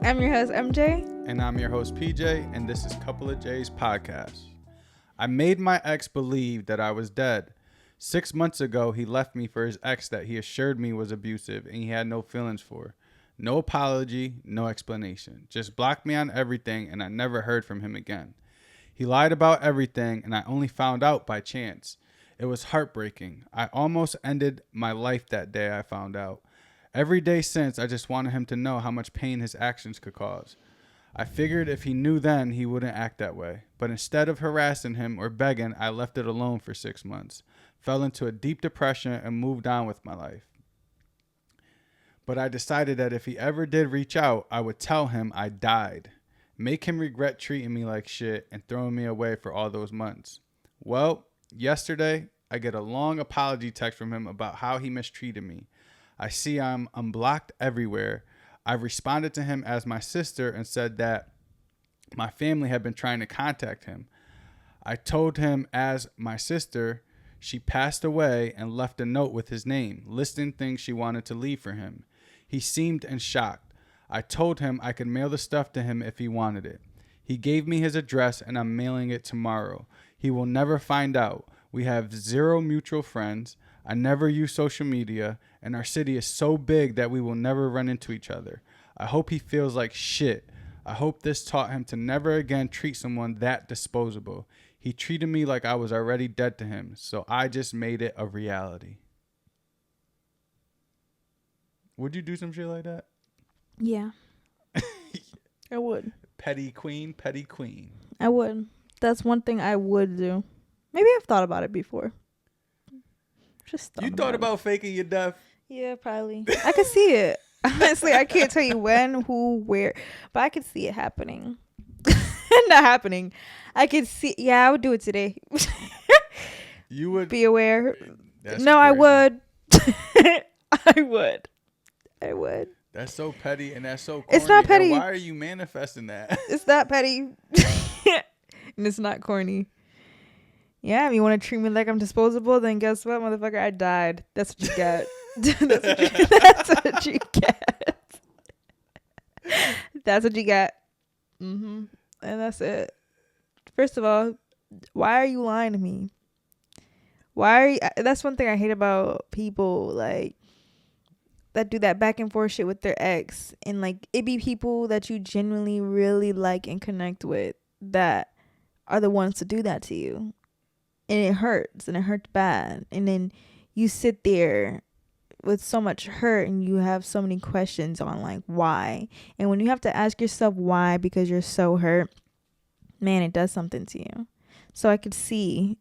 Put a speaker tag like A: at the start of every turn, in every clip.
A: I'm your host, MJ.
B: And I'm your host, PJ, and this is Couple of J's podcast. I made my ex believe that I was dead. 6 months ago, he left me for his ex that he assured me was abusive and he had no feelings for. No apology, no explanation. Just blocked me on everything and I never heard from him again. He lied about everything and I only found out by chance. It was heartbreaking. I almost ended my life that day I found out. Every day since, I just wanted him to know how much pain his actions could cause. I figured if he knew then, he wouldn't act that way. But instead of harassing him or begging, I left it alone for 6 months. Fell into a deep depression and moved on with my life. But I decided that if he ever did reach out, I would tell him I died. Make him regret treating me like shit and throwing me away for all those months. Well, yesterday, I get a long apology text from him about how he mistreated me. I see I'm unblocked everywhere. I've responded to him as my sister and said that my family had been trying to contact him. I told him as my sister, she passed away and left a note with his name, listing things she wanted to leave for him. He seemed in shock. I told him I could mail the stuff to him if he wanted it. He gave me his address and I'm mailing it tomorrow. He will never find out. We have 0 mutual friends. I never use social media, and our city is so big that we will never run into each other. I hope he feels like shit. I hope this taught him to never again treat someone that disposable. He treated me like I was already dead to him, so I just made it a reality. Would you do some shit like that?
A: Yeah. I would.
B: Petty queen.
A: I would. That's one thing I would do. Maybe I've thought about it before.
B: You thought about faking your death?
A: Yeah, probably. I could see it. Honestly, I can't tell you when, who, where, but I could see it happening. Not happening. I could see. Yeah, I would do it today.
B: You would
A: be aware.
B: That's
A: no,
B: crazy.
A: I would. I would.
B: That's so petty and that's so corny.
A: It's not petty.
B: And why are you manifesting that?
A: It's not petty. And it's not corny. Yeah, if you want to treat me like I'm disposable, then guess what, motherfucker? I died. That's what you get. That's what you get. That's what you get. And that's it. First of all, why are you lying to me? That's one thing I hate about people, like, that do that back and forth shit with their ex. And, like, it be people that you genuinely really like and connect with that are the ones to do that to you. And it hurts bad. And then you sit there with so much hurt and you have so many questions on, like, why. And when you have to ask yourself why because you're so hurt, man, it does something to you. So I could see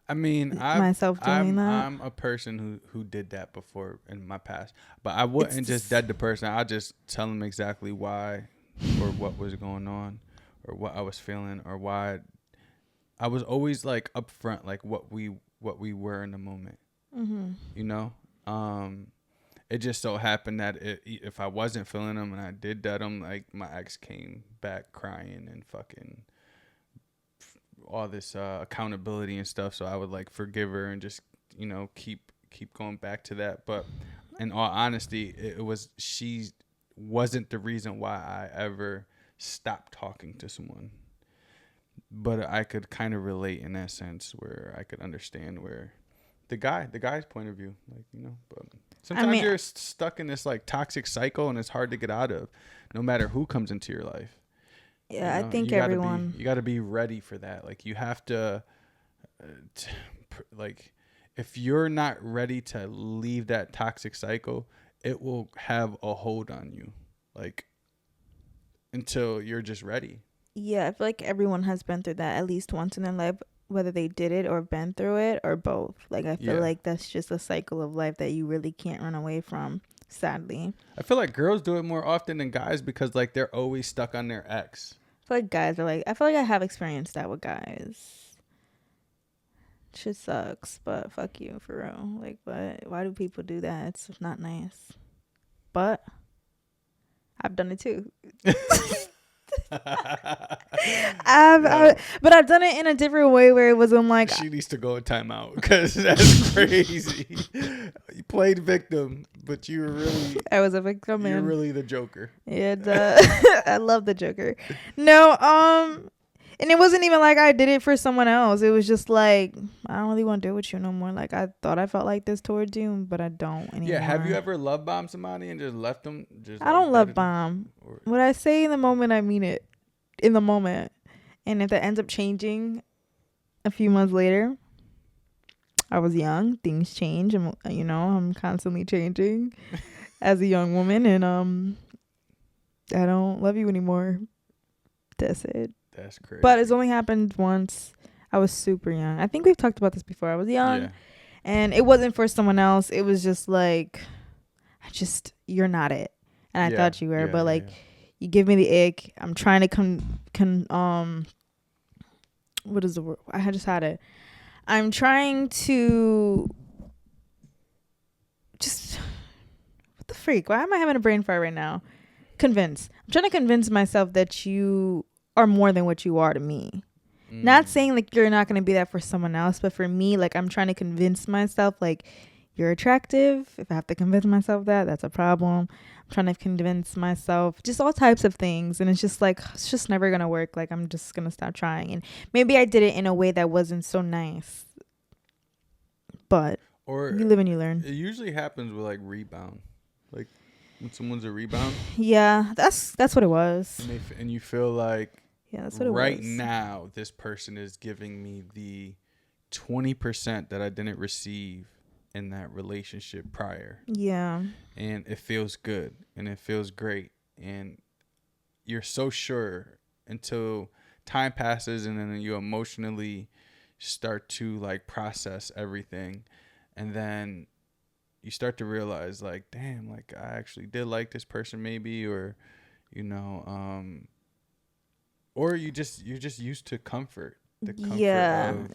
A: myself doing that.
B: I'm a person who did that before in my past. But I wouldn't just dead the person. I'd just tell them exactly why or what was going on or what I was feeling or why. I was always like upfront, like what we were in the moment, you know. It just so happened that if I wasn't feeling them and I did dead them, like my ex came back crying and fucking all this accountability and stuff. So I would like forgive her and just keep going back to that. But in all honesty, she wasn't the reason why I ever stopped talking to someone. But I could kind of relate in that sense where I could understand where the guy's point of view, like, but sometimes you're stuck in this like toxic cycle and it's hard to get out of no matter who comes into your life.
A: Yeah, I think everyone.
B: You got to be ready for that. Like you have to, like, if you're not ready to leave that toxic cycle, it will have a hold on you, like, until you're just ready.
A: Yeah, I feel like everyone has been through that at least once in their life, whether they did it or been through it or both. Like, I feel like that's just a cycle of life that you really can't run away from, sadly.
B: I feel like girls do it more often than guys because, like, they're always stuck on their ex.
A: I feel like guys are like, I feel like I have experienced that with guys. Shit sucks, but fuck you, for real. Like, why do people do that? It's not nice. But I've done it too. But I've done it in a different way where it was like
B: she needs to go in timeout because that's crazy. You played victim, but you were really
A: I was a victim,
B: you're
A: and
B: really the Joker.
A: I love the Joker. No, and it wasn't even like I did it for someone else. It was just like, I don't really want to do it with you no more. Like, I thought I felt like this towards you, but I don't anymore.
B: Yeah, have you ever love bombed somebody and just left them?
A: I don't love bomb. What I say in the moment, I mean it in the moment. And if that ends up changing a few months later, I was young. Things change, and I'm constantly changing as a young woman, and I don't love you anymore. That's it.
B: That's crazy.
A: But it's only happened once. I was super young. I think we've talked about this before. I was young, and it wasn't for someone else. It was just like, you're not it, and I thought you were, but like, you give me the ick. I'm trying to what is the word? I just had it. I'm trying to just, what the freak? Why am I having a brain fart right now? I'm trying to convince myself that you are more than what you are to me. Not saying like you're not going to be that for someone else, but for me, like, I'm trying to convince myself like you're attractive. If I have to convince myself that, that's a problem. I'm trying to convince myself just all types of things, and it's just like, it's just never going to work. Like, I'm just going to stop trying. And maybe I did it in a way that wasn't so nice, but you live and you learn.
B: It usually happens with like rebound, like when someone's a rebound.
A: Yeah, that's what it was.
B: And you feel like,
A: that's what it was.
B: Right now, this person is giving me the 20% that I didn't receive in that relationship prior.
A: Yeah.
B: And it feels good and it feels great. And you're so sure until time passes, and then you emotionally start to like process everything. And then you start to realize like, damn, like I actually did like this person maybe, or, or you're just used to comfort. The comfort of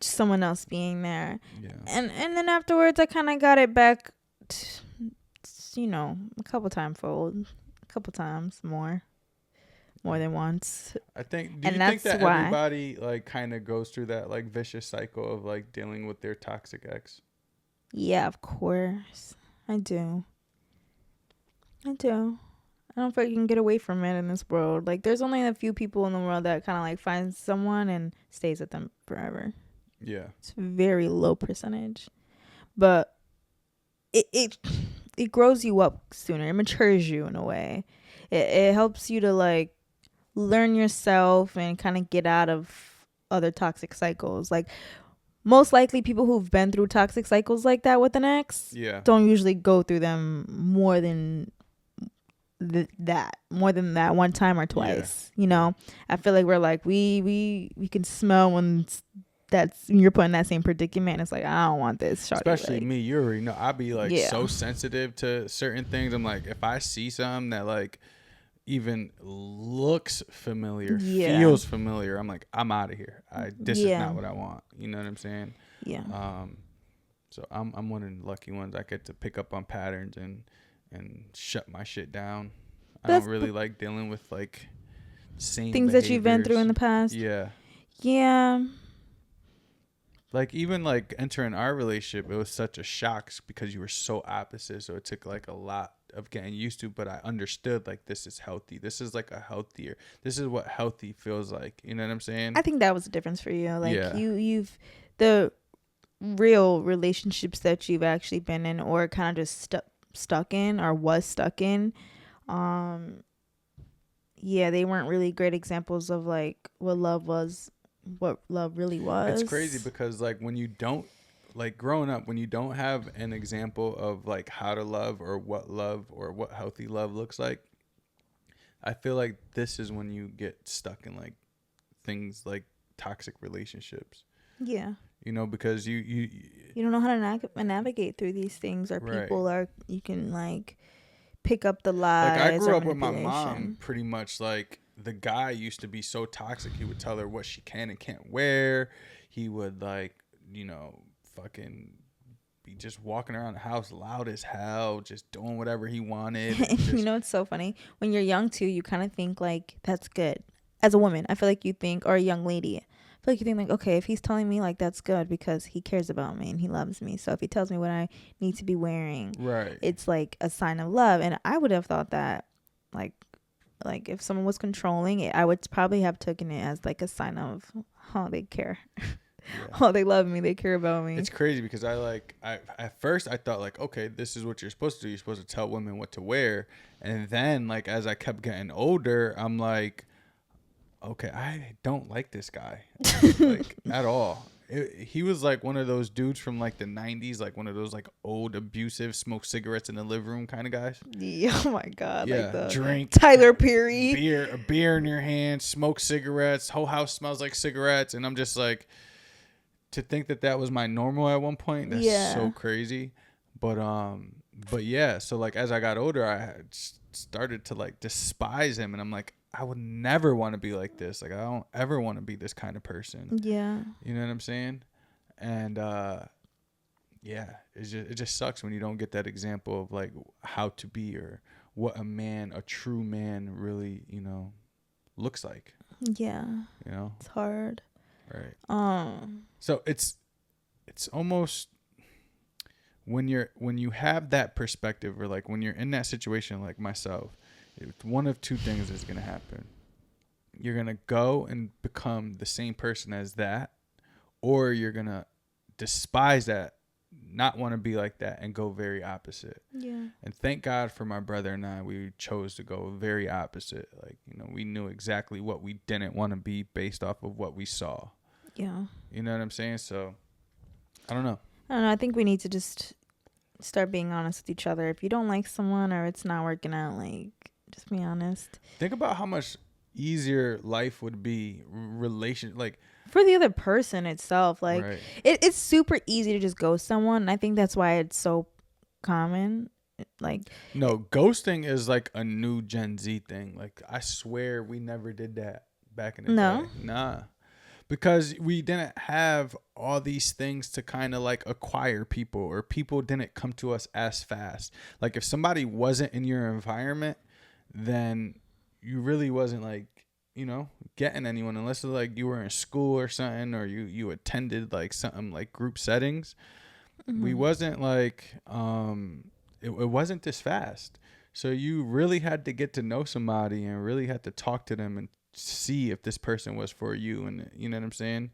A: someone else being there.
B: Yeah.
A: And then afterwards I kind of got it back, a couple times more than once.
B: I think, do you think that everybody like kind of goes through that like vicious cycle of like dealing with their toxic ex?
A: Yeah, of course. I do. I don't think you can get away from it in this world. Like, there's only a few people in the world that kind of like finds someone and stays with them forever.
B: Yeah.
A: It's a very low percentage. But it grows you up sooner. It matures you in a way. It helps you to like learn yourself and kind of get out of other toxic cycles. Like, most likely people who've been through toxic cycles like that with an ex don't usually go through them more than that one time or twice. I feel like we're like, we can smell when you're put in that same predicament. It's like, I don't want this.
B: Especially me, you already know I'll be like so sensitive to certain things. I'm like, if I see something that like even looks familiar, feels familiar, I'm like, I'm out of here. This is not what I want. You know what I'm saying?
A: Yeah.
B: So I'm one of the lucky ones. I get to pick up on patterns and shut my shit down. I don't really like dealing with like same
A: things
B: behaviors
A: that you've been through in the past. Yeah.
B: Like, even like entering our relationship, it was such a shock because you were so opposite. So it took like a lot of getting used to, but I understood like, this is healthy. This is like this is what healthy feels like. You know what I'm saying?
A: I think that was the difference for you. Like, you've the real relationships that you've actually been in, or kind of just stuck in, or was stuck in, they weren't really great examples of like what love really was.
B: It's crazy because like, when you don't, like, growing up, when you don't have an example of like how to love or what healthy love looks like, I feel like this is when you get stuck in like things like toxic relationships.
A: Yeah.
B: Because you
A: don't know how to navigate through these things, or people you can like pick up the lies.
B: Like, I grew up with my mom pretty much. Like, the guy used to be so toxic. He would tell her what she can and can't wear. He would like, fucking be just walking around the house loud as hell, just doing whatever he wanted.
A: It's so funny. When you're young too, you kind of think like that's good. As a woman, I feel like you think, or a young lady, I feel like you think like, okay, if he's telling me, like, that's good because he cares about me and he loves me. So if he tells me what I need to be wearing,
B: Right.
A: it's like a sign of love. And I would have thought that, like if someone was controlling it, I would probably have taken it as like a sign of, oh, they care.
B: Yeah.
A: Oh, they love me, they care about me.
B: It's crazy because I at first I thought like, okay, this is what you're supposed to do. You're supposed to tell women what to wear. And then like as I kept getting older, I'm like, okay, I don't like this guy like at all. He was like one of those dudes from like the 90s, like one of those like old abusive smoke cigarettes in the living room kind of guys.
A: Yeah, oh my god,
B: Yeah,
A: like the
B: drink
A: Tyler Perry.
B: a beer in your hand, smoke cigarettes, whole house smells like cigarettes, and I'm just like, to think that that was my normal at one point, that's so crazy. But yeah, so like as I got older, I started to like despise him, and I'm like, I would never want to be like this. Like I don't ever want to be this kind of person.
A: Yeah.
B: You know what I'm saying? And yeah, it just sucks when you don't get that example of like how to be or what a true man really, looks like.
A: Yeah. It's hard.
B: Right. So it's almost when you have that perspective, or like when you're in that situation like myself, one of two things is going to happen. You're going to go and become the same person as that, or you're going to despise that, not want to be like that, and go very opposite.
A: Yeah.
B: And thank God for my brother and I, we chose to go very opposite. Like, we knew exactly what we didn't want to be based off of what we saw.
A: Yeah.
B: You know what I'm saying? So, I don't know.
A: I think we need to just start being honest with each other. If you don't like someone or it's not working out, like, just be honest.
B: Think about how much easier life would be, like
A: for the other person itself. Like,
B: right.
A: It's super easy to just ghost someone. And I think that's why it's so common. Like,
B: no, ghosting is like a new Gen Z thing. Like, I swear we never did that back in the day. Nah. Because we didn't have all these things to kind of like acquire people, or people didn't come to us as fast. Like if somebody wasn't in your environment, then you really wasn't like, getting anyone, unless like you were in school or something, or you attended like something like group settings. Mm-hmm. We wasn't like, it wasn't this fast. So you really had to get to know somebody and really had to talk to them and see if this person was for you. And you know what I'm saying?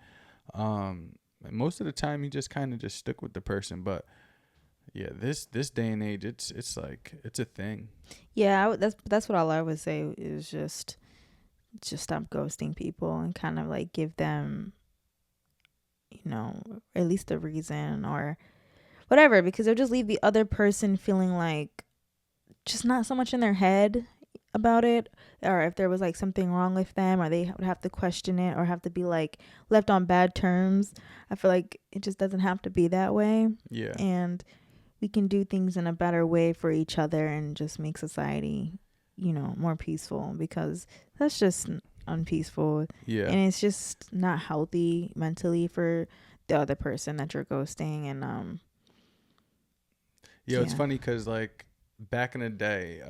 B: And most of the time you just kind of just stick with the person. But yeah, this day and age, it's like, it's a thing.
A: Yeah, that's what all I would say is just stop ghosting people and kind of like give them, at least a reason or whatever, because they'll just leave the other person feeling like just not so much in their head about it, or if there was like something wrong with them, or they would have to question it or have to be like left on bad terms. I feel like it just doesn't have to be that way.
B: Yeah.
A: And we can do things in a better way for each other and just make society, more peaceful, because that's just unpeaceful.
B: Yeah.
A: And it's just not healthy mentally for the other person that you're ghosting. And
B: it's funny because like back in the day,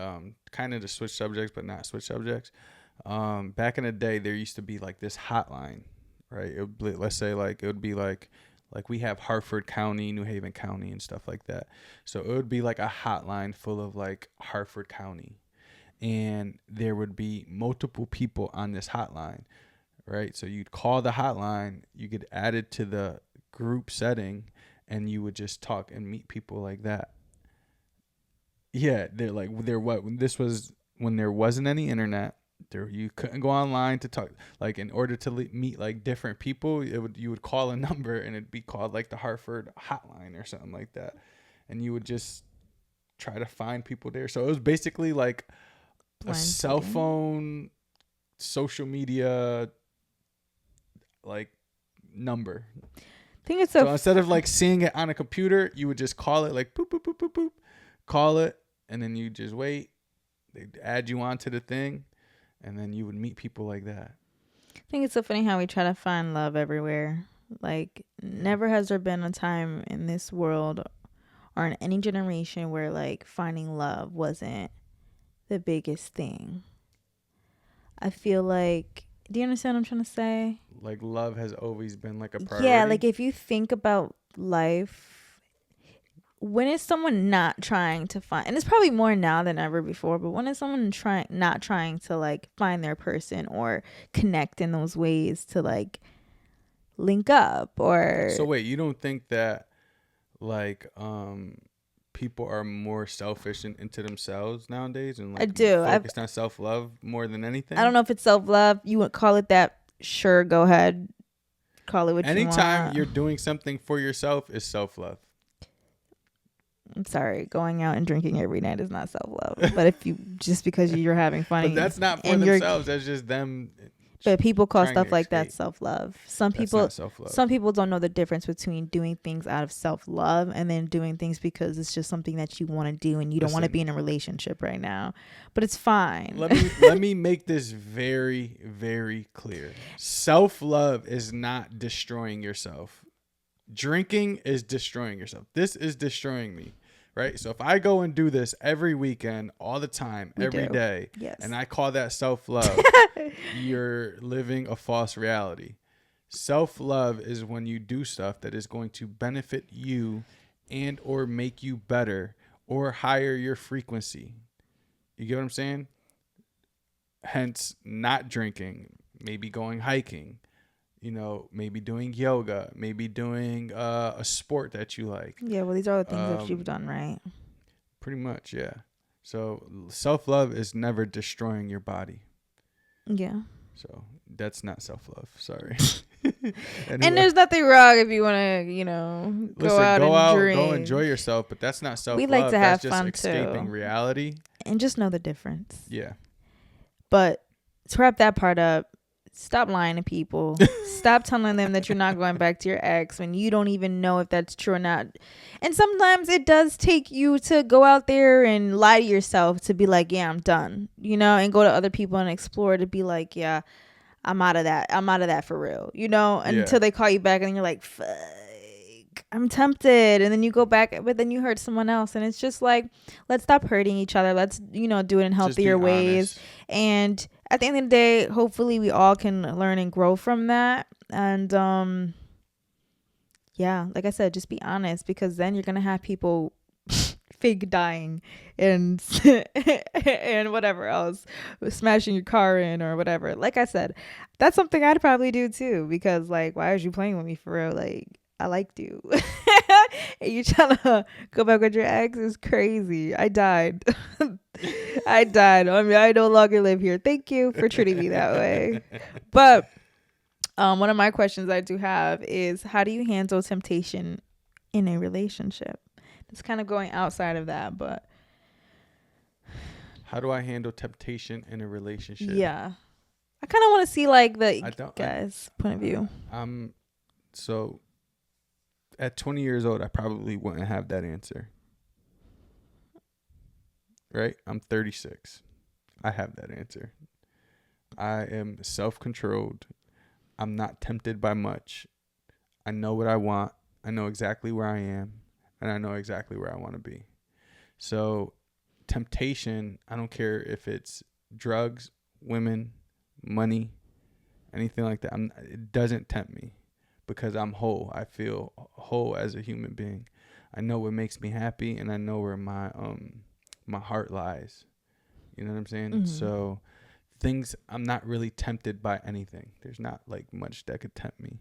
B: kind of to switch subjects but not switch subjects, back in the day there used to be like this hotline, right? Let's say like it would be like we have Hartford County, New Haven County and stuff like that. So it would be like a hotline full of like Hartford County, and there would be multiple people on this hotline, right? So you'd call the hotline, you get added to the group setting, and you would just talk and meet people like that. Yeah, this was when there wasn't any internet. You couldn't go online to talk. Like in order to meet like different people, you would call a number and it'd be called like the Hartford hotline or something like that, and you would just try to find people there. So it was basically like a cell phone, social media, like number.
A: I think it's
B: so instead of like seeing it on a computer, you would just call it like boop boop boop boop boop, call it, and then you just wait. They'd add you onto the thing, and then you would meet people like that.
A: I think it's so funny how we try to find love everywhere. Like, never has there been a time in this world or in any generation where like finding love wasn't the biggest thing. I feel like Do you understand what I'm trying to say?
B: Like love has always been like a priority.
A: Yeah, like if you think about life, when is someone not trying to find, and it's probably more now than ever before, but when is someone not trying to like find their person or connect in those ways to like link up or.
B: So wait, you don't think that like people are more selfish and into themselves nowadays and like
A: I do.
B: focused on self-love more than anything?
A: I don't know if it's self-love. You would call it that. Sure, go ahead. Call it what you want.
B: Anytime you're doing something for yourself is self-love.
A: I'm sorry, going out and drinking every night is not self-love. But if you, just because you're having fun.
B: But that's not for themselves. That's just them.
A: But people call
B: trying
A: stuff
B: to
A: like that
B: escape.
A: self-love.
B: That's
A: Some
B: not self-love.
A: Some people don't know the difference between doing things out of self-love and then doing things because it's just something that you want to do and you don't want to be in a relationship right now. But it's fine.
B: Let me make this very, very clear. Self-love is not destroying yourself. Drinking is destroying yourself. This is destroying me. Right? So if I go and do this every weekend, all the time, every day,
A: Yes.
B: and I call that self-love, you're living a false reality. Self-love is when you do stuff that is going to benefit you and or make you better or higher your frequency. You get what I'm saying? Hence, not drinking, maybe going hiking, maybe doing yoga, maybe doing a sport that you like.
A: Yeah, well, these are the things that you've done, right?
B: Pretty much, yeah. So self-love is never destroying your body.
A: Yeah.
B: So that's not self-love. Sorry.
A: Anyway.
B: Anyway.
A: And there's nothing wrong if you want to,
B: Listen,
A: go out and drink.
B: go enjoy yourself, but that's not self-love.
A: We like to have
B: that's just
A: fun
B: escaping
A: too.
B: reality.
A: And just know the difference.
B: Yeah.
A: But to wrap that part up, stop lying to people. Stop telling them that you're not going back to your ex when you don't even know if that's true or not. And sometimes it does take you to go out there and lie to yourself to be like, yeah, I'm done, and go to other people and explore to be like, yeah, I'm out of that. I'm out of that for real, until they call you back and you're like, fuck, I'm tempted. And then you go back, but then you hurt someone else. And it's just like, let's stop hurting each other. Let's, do it in healthier ways.
B: Honest.
A: And at the end of the day, hopefully we all can learn and grow from that. And yeah, like I said, just be honest, because then you're gonna have people fake dying and and whatever else, smashing your car in or whatever. Like I said, that's something I'd probably do too, because like, why are you playing with me for real? Like, I liked you. And you trying to go back with your ex is crazy. I died. I died. I mean, I no longer live here. Thank you for treating me that way. But one of my questions I do have is, how do you handle temptation in a relationship? It's kind of going outside of that, but
B: how do I handle temptation in a relationship?
A: Yeah, I kind of want to see like the guy's point of view.
B: So at 20 years old, I probably wouldn't have that answer. Right? I'm 36. I have that answer. I am self-controlled. I'm not tempted by much. I know what I want. I know exactly where I am. And I know exactly where I want to be. So temptation, I don't care if it's drugs, women, money, anything like that. It doesn't tempt me because I'm whole. I feel whole as a human being. I know what makes me happy, and I know where my heart lies. You know what I'm saying? Mm-hmm. So I'm not really tempted by anything. There's not like much that could tempt me.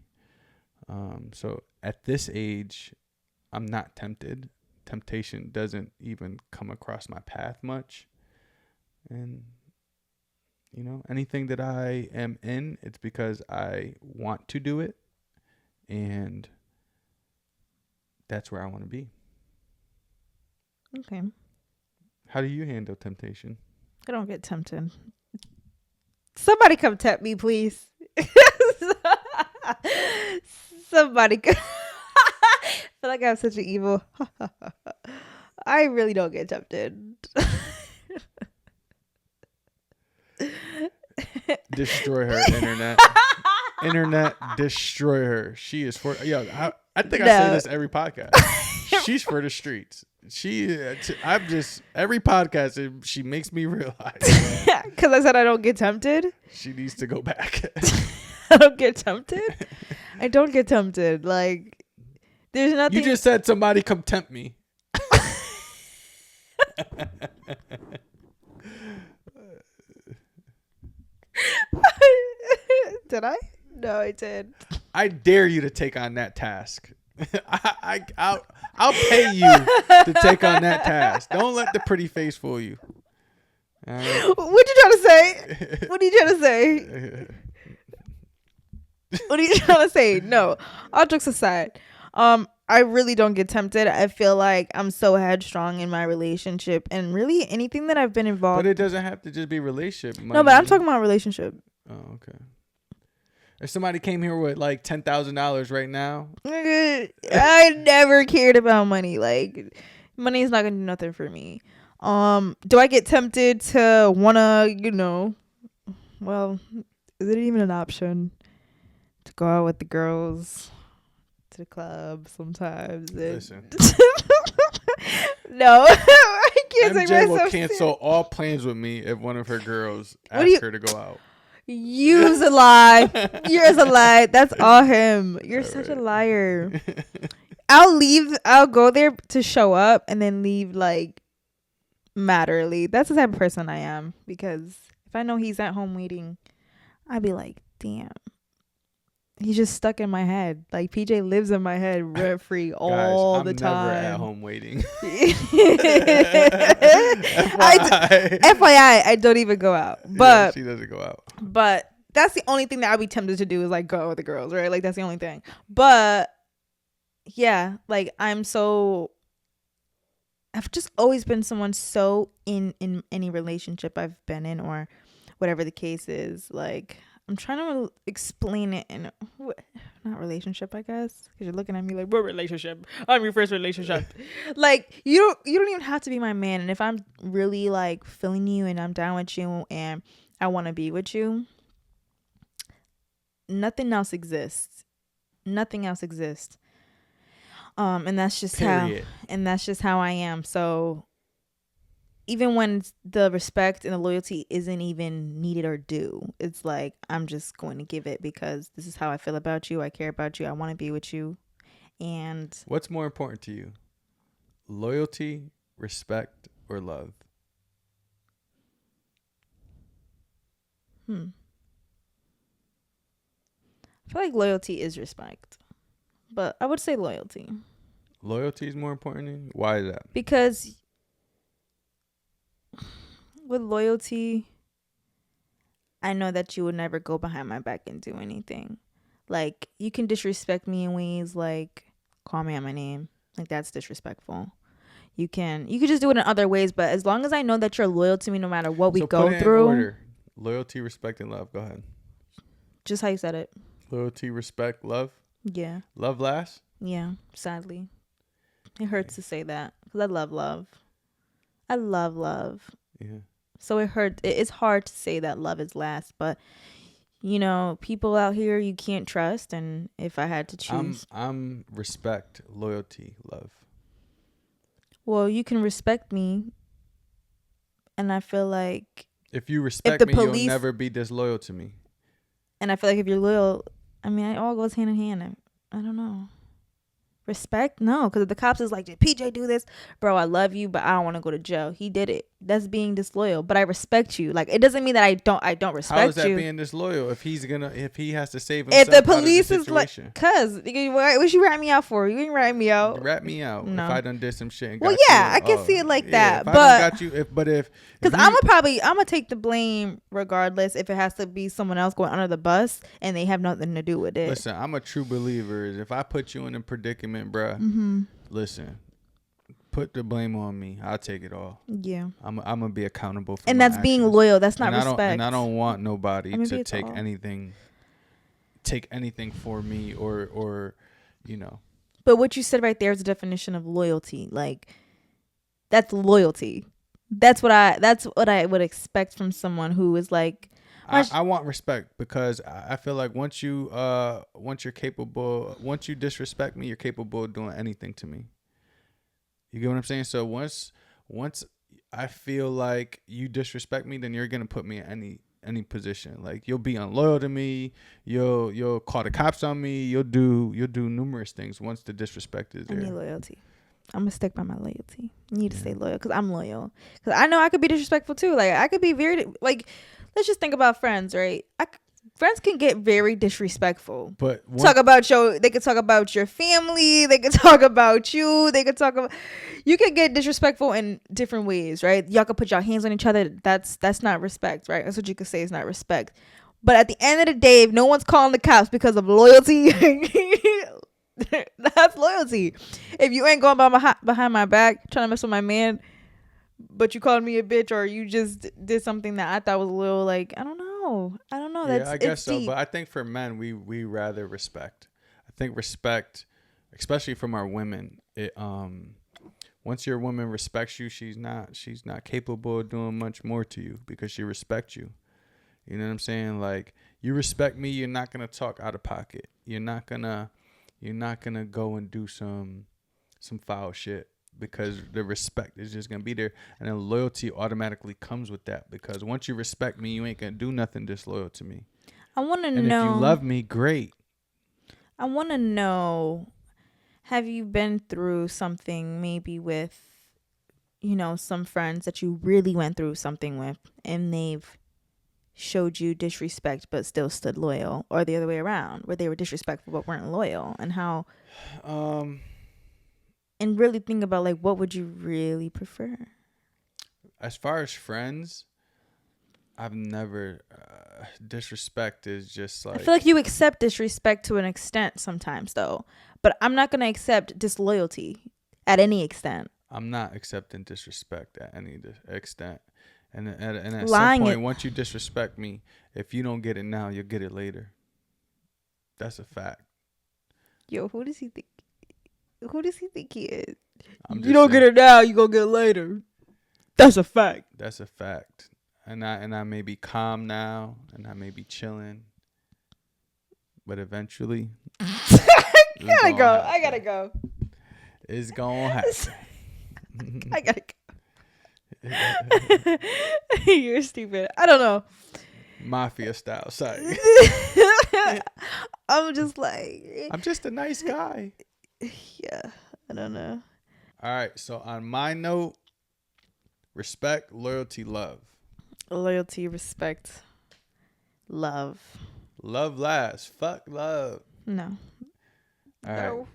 B: So at this age, I'm not tempted. Temptation doesn't even come across my path much. And, anything that I am in, it's because I want to do it. And that's where I want to be.
A: Okay.
B: How do you handle temptation?
A: I don't get tempted. Somebody come tempt me, please. Somebody come. I feel like I'm such an evil. I really don't get tempted.
B: Destroy her, internet. Internet, destroy her. She is for. I think I say this every podcast. She's for the streets. Every podcast she makes me realize.
A: Because I said I don't get tempted.
B: She needs to go back.
A: I don't get tempted. I don't get tempted. Like, there's nothing.
B: You just said somebody come tempt me.
A: Did I? No, I did.
B: I dare you to take on that task. I'll pay you to take on that task. Don't let the pretty face fool you.
A: What you trying to say? What are you trying to say? What are you trying to say? No, all jokes aside, I really don't get tempted. I feel like I'm so headstrong in my relationship, and really anything that I've been involved.
B: But it doesn't have to just be relationship.
A: No, but I'm talking about relationship.
B: Oh, okay. If somebody came here with like $10,000 right now,
A: I never cared about money. Like, money is not gonna do nothing for me. Do I get tempted to wanna, well, is it even an option to go out with the girls to the club sometimes?
B: Listen.
A: No, I can't
B: MJ
A: say
B: will
A: myself.
B: cancel all plans with me if one of her girls asks her to go out.
A: You's a lie. You're a lie. That's all him. You're such a liar. I'll go there to show up and then leave like matterly. That's the type of person I am, because if I know he's at home waiting, I'd be like, damn. He's just stuck in my head. Like, PJ lives in my head rent free all the time.
B: I'm never at home waiting.
A: FYI, I don't even go out. But
B: yeah, she doesn't go out.
A: But that's the only thing that I'd be tempted to do, is like go out with the girls, right? Like, that's the only thing. But yeah, like I've just always been someone so in any relationship I've been in, or whatever the case is. Like, I'm trying to explain it in not relationship, I guess, because you're looking at me like, what relationship? I'm your first relationship. Like, you don't even have to be my man. And if I'm really like feeling you and I'm down with you and I want to be with you, nothing else exists. Nothing else exists. And that's just how I am. So even when the respect and the loyalty isn't even needed or due, it's like, I'm just going to give it because this is how I feel about you. I care about you. I want to be with you. And
B: what's more important to you? Loyalty, respect, or love?
A: I feel like loyalty is respect, but I would say loyalty.
B: Loyalty is more important to you? Why is that?
A: Because with loyalty, I know that you would never go behind my back and do anything. Like, you can disrespect me in ways like call me on my name. Like, that's disrespectful. You could just do it in other ways, but as long as I know that you're loyal to me no matter what we go through.
B: In order. Loyalty, respect, and love. Go ahead. Just
A: how you said it.
B: Loyalty, respect, love.
A: Yeah.
B: Love last?
A: Yeah, sadly. It hurts to say that because I love love. I love love. Yeah. So it hurts. It's hard to say that love is last, but people out here you can't trust. And if I had to choose,
B: I'm respect, loyalty, love.
A: Well, you can respect me, and I feel like
B: if you respect me, you'll never be disloyal to me.
A: And I feel like if you're loyal, I mean, it all goes hand in hand. I don't know. Respect? No, because if the cops is like, did PJ do this? Bro, I love you, but I don't want to go to jail. He did it. That's being disloyal. But I respect you. Like, it doesn't mean that I don't respect you.
B: How is that being disloyal if he has to save himself?
A: If the police is like, what you rat me out for? You ain't rat me out.
B: Rat me out. No. If I done did some shit. And
A: well, yeah, I can see it like that. But
B: I got you.
A: Because I'm gonna take the blame regardless if it has to be someone else going under the bus and they have nothing to do with it.
B: Listen, I'm a true believer. If I put you in a predicament, bruh, listen, put the blame on me. I'll take it all. Yeah. I'm gonna be accountable for
A: and that's actions. Being loyal. That's not respect.
B: I don't want nobody to take anything for me or.
A: But what you said right there is the definition of loyalty. Like, that's loyalty. That's what I would expect from someone who is like.
B: I want respect because I feel like once you disrespect me, you're capable of doing anything to me. You get what I'm saying? So once I feel like you disrespect me, then you're gonna put me in any position. Like you'll be unloyal to me. You'll call the cops on me. You'll do numerous things once the disrespect is
A: I
B: there.
A: need loyalty. I'm gonna stick by my loyalty. I need to
B: Yeah.
A: stay loyal because I'm loyal. Because I know I could be disrespectful too. Like I could be very like. Let's just think about friends, right? Friends can get very disrespectful.
B: But
A: They could talk about your family. They could talk about you. They could talk about. You could get disrespectful in different ways, right? Y'all could put your hands on each other. That's not respect, right? That's what you could say is not respect. But at the end of the day, if no one's calling the cops because of loyalty, that's loyalty. If you ain't going behind my back trying to mess with my man, but you called me a bitch or you just did something that I thought was a little like, I don't know.
B: yeah, I guess so.
A: Deep.
B: But I think for men, we rather respect. I think respect, especially from our women, it once your woman respects you, she's not capable of doing much more to you because she respects you. You know what I'm saying? Like you respect me, you're not gonna talk out of pocket. You're not gonna go and do some foul shit because the respect is just gonna be there, and then loyalty automatically comes with that because once you respect me, you ain't gonna do nothing disloyal to me.
A: I want to
B: And
A: know.
B: if you love me, great.
A: I want to know. Have you been through something maybe with, some friends that you really went through something with, and they've showed you disrespect but still stood loyal, or the other way around, where they were disrespectful but weren't loyal, and how? And really think about like what would you really prefer?
B: As far as friends, I've never disrespect is just like
A: I feel like you accept disrespect to an extent sometimes though, but I'm not gonna accept disloyalty at any extent.
B: I'm not accepting disrespect at any extent. And at
A: Lying
B: some point, once you disrespect me, if you don't get it now, you'll get it later. That's a fact.
A: Yo, who does he think? Who does he think he is?
B: You don't
A: get it now, you gonna get it later. That's a fact.
B: That's a fact. And I may be calm now, and I may be chilling, but eventually,
A: I gotta go.
B: It's gonna happen.
A: I gotta go. You're stupid. I don't know.
B: Mafia style, sorry.
A: I'm just like,
B: I'm just a nice guy.
A: Yeah, I don't know.
B: All right, so on my note, respect, loyalty, love.
A: Loyalty, respect, love.
B: Love lasts. Fuck love.
A: No.
B: All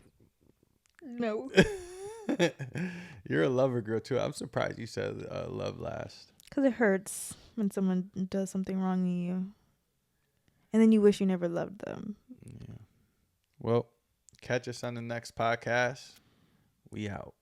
A: No.
B: right. You're a lover girl too. I'm surprised you said love lasts.
A: Because it hurts when someone does something wrong to you. And then you wish you never loved them.
B: Yeah. Well, catch us on the next podcast. We out.